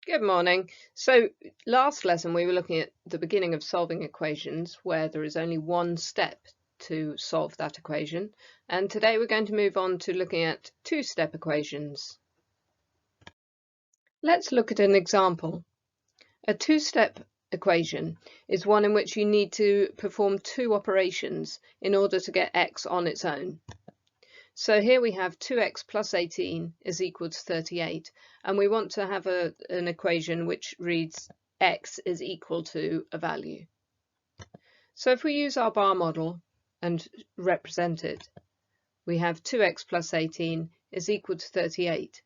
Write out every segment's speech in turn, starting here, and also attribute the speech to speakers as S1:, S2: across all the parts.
S1: Good morning. So last lesson we were looking at the beginning of solving equations where there is only one step to solve that equation, and today we're going to move on to looking at two-step equations. Let's look at an example. A two-step equation is one in which you need to perform two operations in order to get x on its own. So here we have 2x plus 18 is equal to 38, and we want to have an equation which reads x is equal to a value. So if we use our bar model and represent it, we have 2x plus 18 is equal to 38.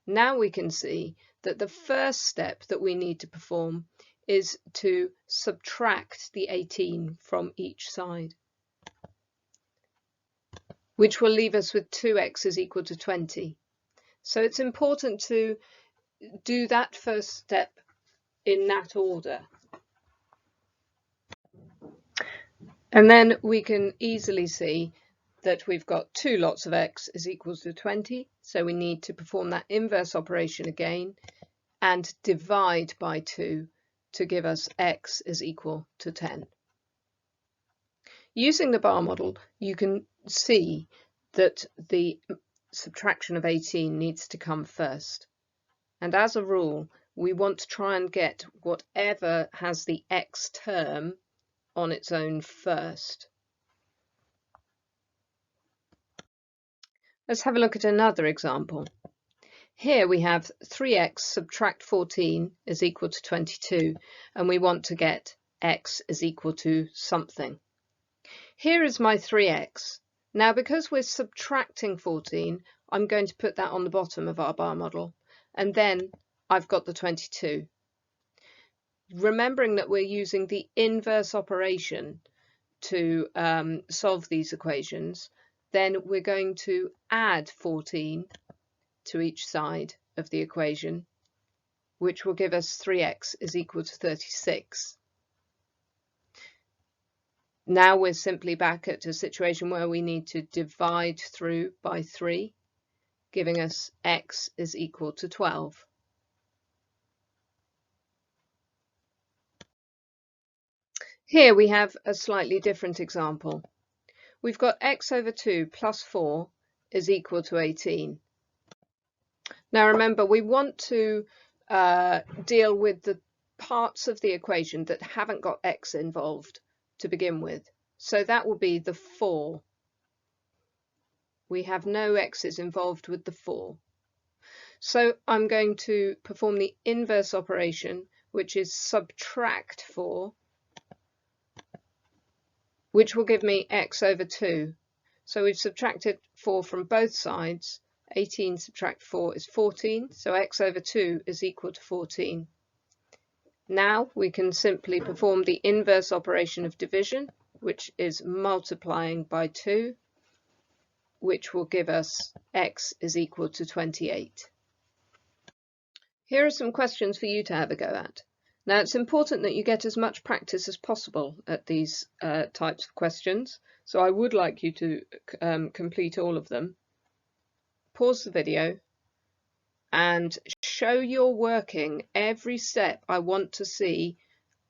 S1: Now we can see that the first step that we need to perform is to subtract the 18 from each side, which will leave us with 2x is equal to 20. So it's important to do that first step in that order. And then we can easily see that we've got two lots of x is equal to 20. So we need to perform that inverse operation again and divide by 2 to give us x is equal to 10. Using the bar model, you can see that the subtraction of 18 needs to come first. And as a rule, we want to try and get whatever has the x term on its own first. Let's have a look at another example. Here we have 3x subtract 14 is equal to 22, and we want to get x is equal to something. Here is my 3x. Now, because we're subtracting 14, I'm going to put that on the bottom of our bar model, and then I've got the 22. Remembering that we're using the inverse operation to solve these equations, then we're going to add 14 to each side of the equation, which will give us 3x is equal to 36. Now we're simply back at a situation where we need to divide through by 3, giving us x is equal to 12. Here we have a slightly different example. We've got x over 2 plus 4 is equal to 18. Now remember, we want to deal with the parts of the equation that haven't got x involved to begin with. So that will be the 4. We have no x's involved with the 4. So I'm going to perform the inverse operation, which is subtract 4, which will give me x over 2. So we've subtracted 4 from both sides. 18 subtract 4 is 14, so x over 2 is equal to 14. Now we can simply perform the inverse operation of division, which is multiplying by 2, which will give us x is equal to 28. Here are some questions for you to have a go at. Now it's important that you get as much practice as possible at these types of questions, so I would like you to complete all of them. Pause the video and show your working every step. I want to see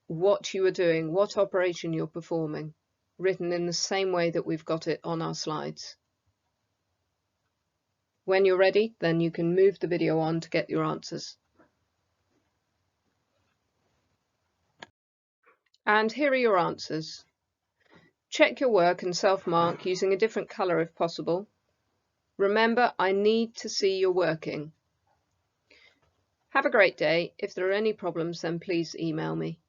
S1: what you are doing, what operation you're performing, written in the same way that we've got it on our slides. When you're ready, then you can move the video on to get your answers. And here are your answers. Check your work and self-mark using a different colour if possible. Remember, I need to see your working. Have a great day. If there are any problems, then please email me.